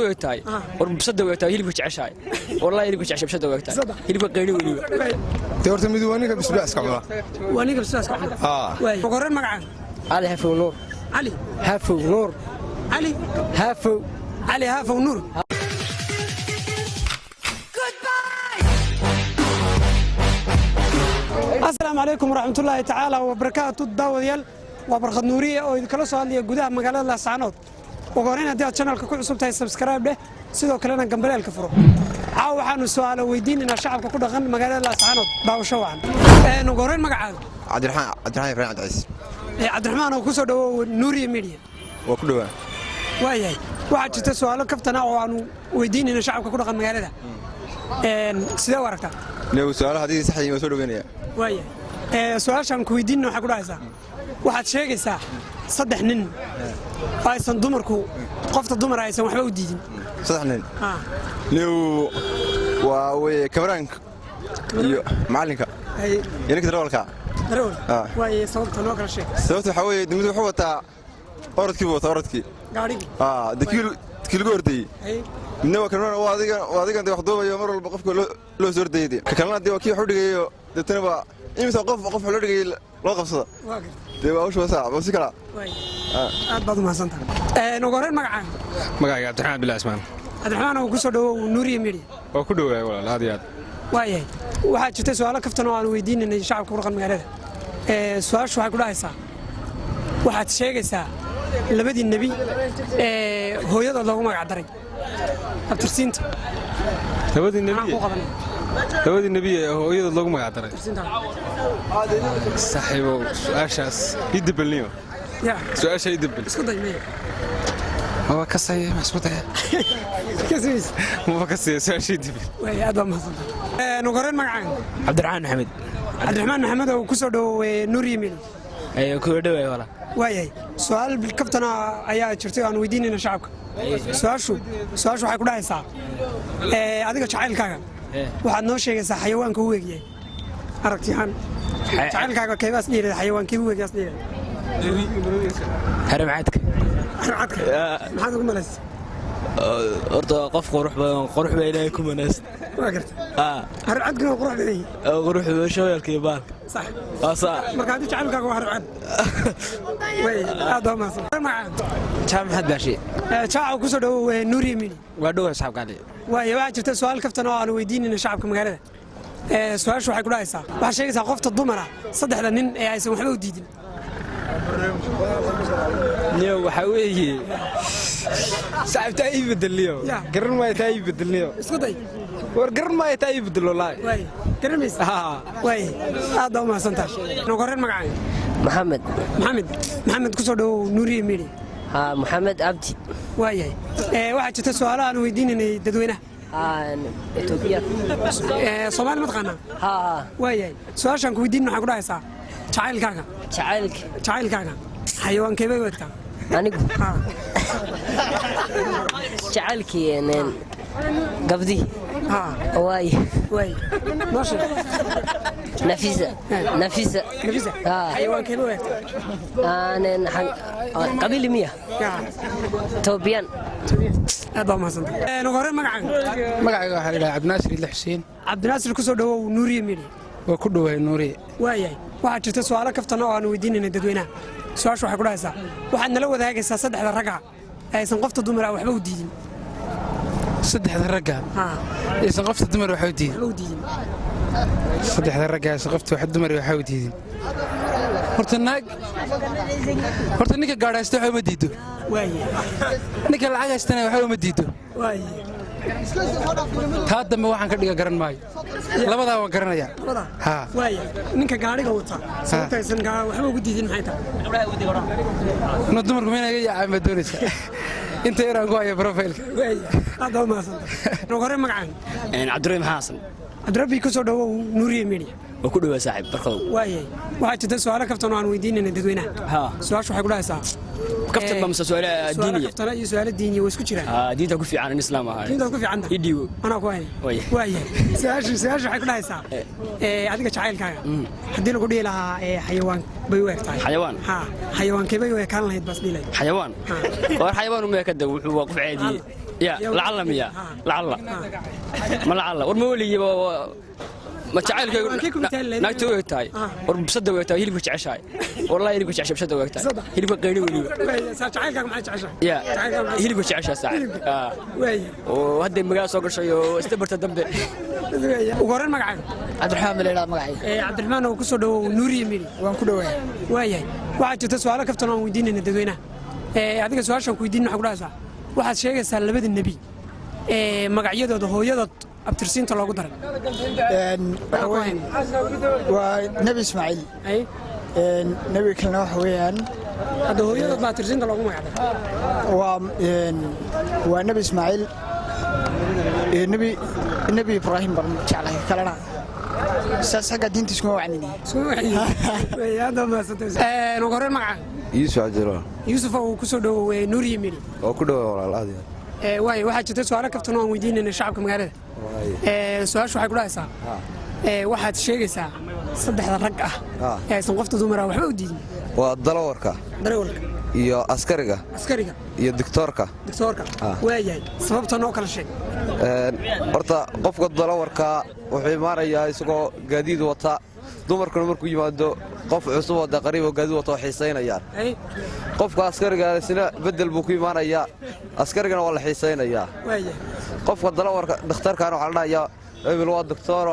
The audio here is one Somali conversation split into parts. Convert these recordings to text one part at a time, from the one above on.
وقتاي وربصد وقتاي هلبك جعشاي والله هلبك جعش بصد وقتاي هلبك قيري وليبا تورت مدوانيك بسباس كعمله وانيك بسباس كعمله وقرن مقعد علي هافو نور علي هافو نور علي هافو علي هافو نور السلام عليكم ورحمة الله تعالى وبركاته الداوديال وبرخد نورية ويذكروا سؤال يجودها مقالة لسعنات وقرين هدي الشانل كل سبتها سبسكرايب له سيدو كلنا جنبنا الكفرو عاو حانو السؤال ويدين إن الشعب كله غن مقالة لسعنات داو شوان نقرين مقعد عبد الرحمن فريد عبد العزيز عبد الرحمن وكسر دو نورية ميديا وكله وايه واحد جت سؤال كفتنا وانو ويدين إن الشعب كله غن مقالة ده سيدا ورقة لو سؤال هذه صحيح مسؤول وينيا وايه سؤال شان كويدين وحق رايسا واحد شيء سا صدح نن aysan dumarku qofta dumar aysan waxba u diidin صدحنين لو waa kameraanka iyo macalinka inaka darawalka way sababta loo kala sheeg sababta waxa weeye dimidu wuxuu wataa orodkii gaarigi dadkii lagu ordayay midna waa kameraan waa adigan wax duubayo mar walba qofka loo soo ordayay ka kalena dii waa kii wax u dhigayo dadtana waa imisa qof loo dhigay loo qabsada dee waa usoo saa basi kala aad baad u mahadsantahay nogoreen magacayga Cabdiraxmaan Bilaa Ismaan Cabdiraxmaan oo ku soo dhawow Nuuriye Media oo ku dhawaay walaal aad iyo aad waayahay waxaa jirtay su'aalo kaftan oo aan weydiinay shacabka ku dhaqan magaalada su'aashu waxay ku dhahaysaa waxaad sheegaysaa labadii nabi hooyada loogu magac daray abtirsiinta labadii nabi hooyada loogu magac daray saaxiibo su'aashaas idibelniyo سؤال شيء دبل اسكت دايما هو كسي مسكوت كسيس مو كسي سؤال شيء دبل وي هذا ما صدق نقرن معاك عبد الرحمن محمد oo ku soo dhaw Nuuriye Media ay ku dhawaay wala waayay su'aal bilkabtana ayaa jirtay aan weydiinayna shacabka su'aashu waxay ku dhahaysaa adiga jacaylkaaga waxaad noo sheegaysaa xayawaanka uu weegiyay aragtiyan jacaylkaaga kaybaas dhiiray xayawaankii uu weegiyaas dhiiray هرمعتك maxaad ugu malaysay horta qof qurux bay ilaahay ku manaasay waa gartay harcadkuna qurux badan qurux shooyalka iyo baal sax waasa marka hadii jacaylkaaga waa harcad way aad ma san jaamad baashi jaaca ku soo dhaw Nuuriye Media waa dhaw asxaab qaali way waa jirtay su'aal kaftan oo aan weydiinayna shacabka magaalada su'aashu waxay ku dhahaysaa waxa sheegaysaa qofta dumara saddexda nin ee aysan waxba u diidin نيو وحويه صعب تاي بدليو قرن ما تاي بدليو اسكتي ورقرن ما تاي بدل والله واي قرميس واي هذا ما سنتاش نقرن مقعي محمد كسو دو Nuuriye Media محمد عبدي واي واحد جت سؤال aan weydiinay dadweynaha Ethiopia Soomaali ma taqaana waay su'aashan ku weydiin waxa ku dhahaysaa jacaylkaaga xayawaankee bay wagtaa anigu jacaylkii gabdhi واي ماشي نفيسة حيوان كيلو أنا قبيلة 100 توبيان هذا ما صدق نقرن magacayga waxa la Cabdi Naasir Xuseen Cabdi Naasir ku soo dhawow Nuuriye Media oo ku dhawaay Nuuriye waayay waxa jirta su'aalo kaftan oo aan weydiinay dadweynaha su'aashu waxay ku dhahaysaa waxaad nala wadaagaysaa saddexda rag aysan qofta dumar ah waxba u diidin saddexda rag aysan qofta dumar waxba u diidin saddexda rag aysan qofta wax dumar waxba u diidin horta ninka gaadhaysta waxa ma diido ninka lacag haystana waxa ma diido taa dambe waxaan ka dhiga garan maayo labadaa waan garanaya ninka gaadhiga wata sababtaysan waxba ugu diidin maxay tahay no dumarku meenaga yaacay ma doonaysa inta yaraan ku hayo profilka aad ma san nogoreen magacaan Cabdiraxmaan Xasan Cabdirabi ku soo dhawow Nuuriye Media oo ku dhawaay saaxiib barkow waayay waxa jirta su'aalo kaftan oo aan weydiinay dadweynaha su'aashu waxay ku dhahaysaa كفتر بمسا سؤال دينية كفتر أي سؤال ديني واسكو جيران دينتا كوفي عن الإسلام هاي دينتا كوفي عندها يديو أنا كوين واي سؤال حيكون هاي ساعة هذيك شعيل كايا حدينا قولي لها حيوان بيوك تاي حيوان حيوان كيف بيوك كان لهيد بس دي لي حيوان حيوان وما يكدو وقف عادي يا لعل ميا لعل ما لعل ورمولي ما تعال نايتو وقتاي وربصده وقتاي هيلي كنت عشاي والله هيلي كنت عشاي بصده وقتاي هيلي قيري ولي تعالك ما عشاء يا هيلي كنت عشاء ساعه وهدي مقا سو غشاي استبرت دمبه وقرن مقعد عبد الرحمن لا مقعي عبد الرحمن oo ku soo dhaw nuur yimid waan ku dhawaay waayay waxa jirta su'aalo kaftan oo weydiinayna dadweynaha adiga su'aashan ku weydiin waxa ku dhaasaa waxaad sheegaysaa labada nabi magacyadooda hooyadood abtirsiinta loogu daray waa nabi ismaaciil nabi kalena waxa weeyaan hadda hooyadood baa abtirsiinta loogu magacday waa nabi ismaaciil nabi ibraahim baan jeclahay kalena saas xagga diinta isku wacnini hada ma saddex hore magaca yuusuf ajiro yuusuf oo ku soo dhaw nuur yimid oo ku dhaw walaalaadi waay waxa jirta su'aalo kaftan oo weydiinayna shacabka magaalada su'aashu waxay ku dhahaysaa waxaad sheegaysaa saddexda rag ah aysan qofta dumar ah waxba u diidin waa dalawarka iyo askariga iyo doktorka waayay sababta noo kala sheeg horta qofka dalawarka wuxuu imaanayaa isagoo gaadiid wata dumarkuna markuu yimaado qof cusub oo qariib oo gaadiid wata xiisaynayaan qofka askariga isna bedel buu ku imaanayaa askarigana waa la xiisaynayaa qofka dalawarka dhakhtarkana waxa la dhahayaa hebel waa doktor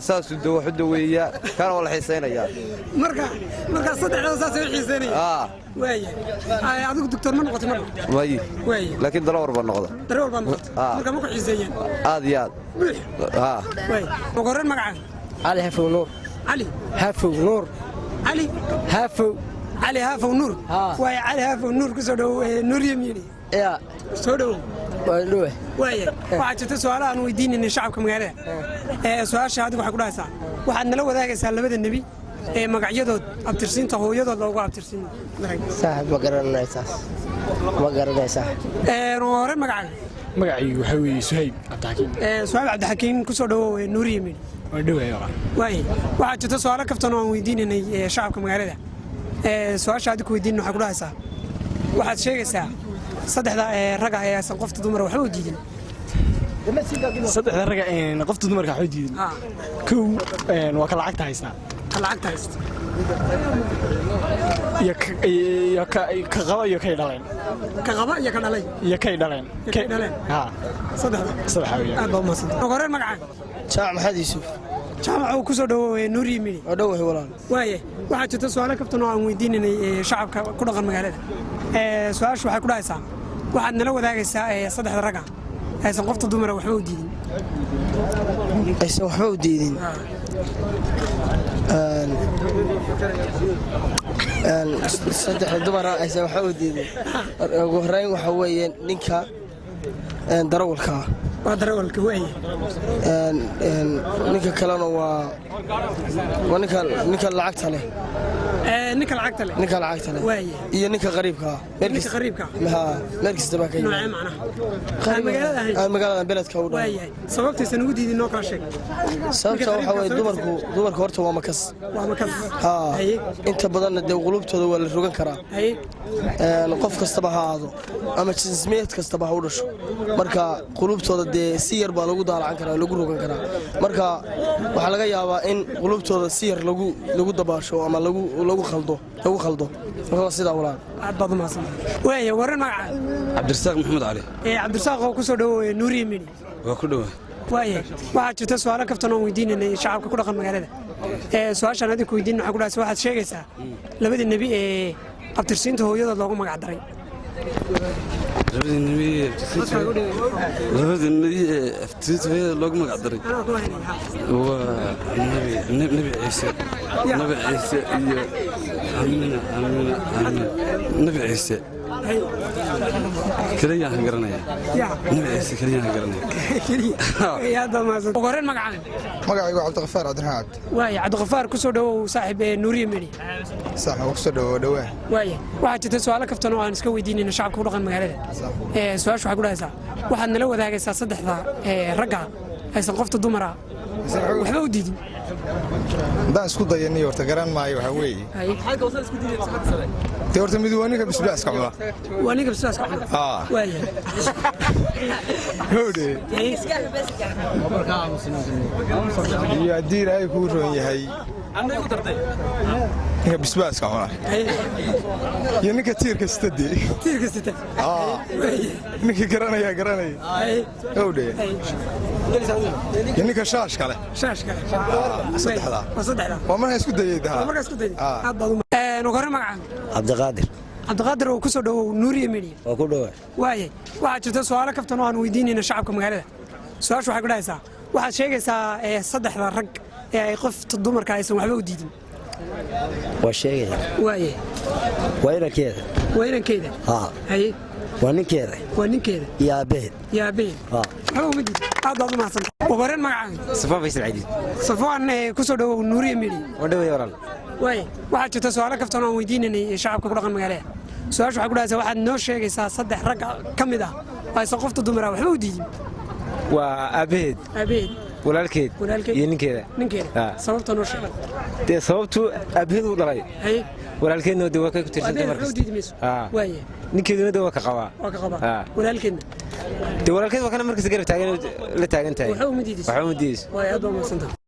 saas u dawo xudaweeya kana waa la xiisaynayaa marka saddexda saas ay xiisaynayaan waayay adigu doktor ma noqotay waayay laakiin dalawar baa noqda marka ma ku xiisaynayaan aad iyo aad waayay qoran magaca علي هافو نور علي هافو نور علي هافو نور واي علي هافو نور كسودو نور يميني يا سودو والله واي waxa jirta su'aalaha aan weydiinayna shacabka magaalada su'aasha adigu waxa ku dhahaysaa waxaad nala wadaagaysaa labada nabi magacyadood abtirsiinta hooyadood loogu abtirsiin saaxib ma garanaysaa hore magaca magacaygu waxa weeye suhayb cabdixakiin ku soo dhawo nuur yimid waay waxaa jirta su'aalo kaftan oo aan weydiinaynay shacabka magaalada su'aasha adigu weydiin waxa ku dhahaysaa waxaad sheegaysaa saddexda rag ah aysan qofta dumar waxba u diidin saddexda rag qofta dumarka waxba u diidin kow waa ka lacagta haystaa iyo ka qaba iyo kay dhaleen saddexda aad baa umahadsan hore magaca jaac maxamed yuusuf jaamac uu ku soo dhawo nuur yimid oo dhawahay walaal waaye waxaa jirta su'aalo kaftan oo aan weydiinaynay shacabka ku dhaqan magaalada su'aashu waxay ku dhahaysaa waxaad nala wadaagaysaa saddexda rag ah aysan qofta dumar waxba u diidin saddexda dumar aysan waxba u diidin ugu horreyn waxa weeye ninka darawalka waa darawalka waaye ninka kalena waa ninka lacagta leh ninka lacagta leh waaye iyo ninka qariibka meel kasta baa ka yimid magaalada beledka u waaye sababtaysan ugu diidin noo kala sheeg sababta waxa weeye dumarku horta waa makas inta badanna dee qulubtooda waa la rogan karaa qof kastaba ha aado ama jinsmiyad kastaba ha u dhasho marka qulubtooda dee si yar baa lagu daalacan karaa lagu rogan karaa marka waxaa laga yaabaa in qulubtooda si yar lagu dabaasho ama lagu khaldo marka sidaa walaal aad baad umahadsan waaye waran magaca cabdirasaaq maxamed cali cabdirasaaq oo ku soo dhawo nuur yimid waa ku dhawa waaye waxaa jirta su'aalo kaftan oo weydiinaynay shacabka ku dhaqan magaalada su'aashan adigu weydiin waxa ku dhahaysaa waxaad sheegaysaa labada nabi abtirsiinta hooyadood loogu magac daray labada nabi abtirsiinta hooyadood loogu magac daray waa nabi ciise iyo nabi ciise كليا هنقرنيا نبعث كليا هنقرنيا وقرن مقعد مقعد عبد الغفار عبد الحمد واي عبد الغفار كسو دو صاحب نور يمني صح كسو دو واي waxaa jirta su'aalo kaftan oo aan iska weydiinayna shacabka ku dhaqan magaalada su'aashu waxa ku dhahaysaa waxaad nala wadaagaysaa saddexda ragga aysan qofta dumara waxba u diidin baan isku dayanay horta garan maayo waxa weeye dee horta mid waa ninka bisbaaska cuna waa ninka bisbaaska cuna waaya howdhe iyo haddii ilaahay kuu roon yahay ninka bisbaaska cuna iyo ninka tiirka sitade ninka garanaya howdhe iyo ninka shaashka leh saddexdaa waa markaa isku dayay hore magacaan cabdiqaadir oo ku soo dhawow nuuriya media waa ku dhawaa waayay waxaa jirta su'aalo kaftan oo aan weydiinayna shacabka magaalada su'aashu waxay ku dhahaysaa waxaad sheegaysaa saddexda rag ee ay qofta dumarka aysan waxba u diidin waa sheegaya waayay waa inankeeda haye waa ninkeeda iyo aabbaheed waxba uma diidin aad baad u mahadsantahay ugu horeen magacaan safaan faysal cadiid safaan ku soo dhawow nuuriya media waa dhaway walaal waxaa jirta su'aalo kaftan oo aan weydiinaynay shacabka ku dhaqan magaalada su'aashu waxay ku dhahaysaa waxaad noo sheegaysaa saddex rag ka mid ah aysan qofta dumara waxba u diidin waa aabbaheed walaalkeed iyo ninkeeda sababta noo sheeg dee sababtu aabbaheed uu dhalay walaalkeedna waa ka ku tirsantay markas ninkeeduna waa ka qabaa walaalkeedna dee walaalkeed waa kana markas garab taagan la taagan tahay waxba uma diidis waa aad baa mahadsantahay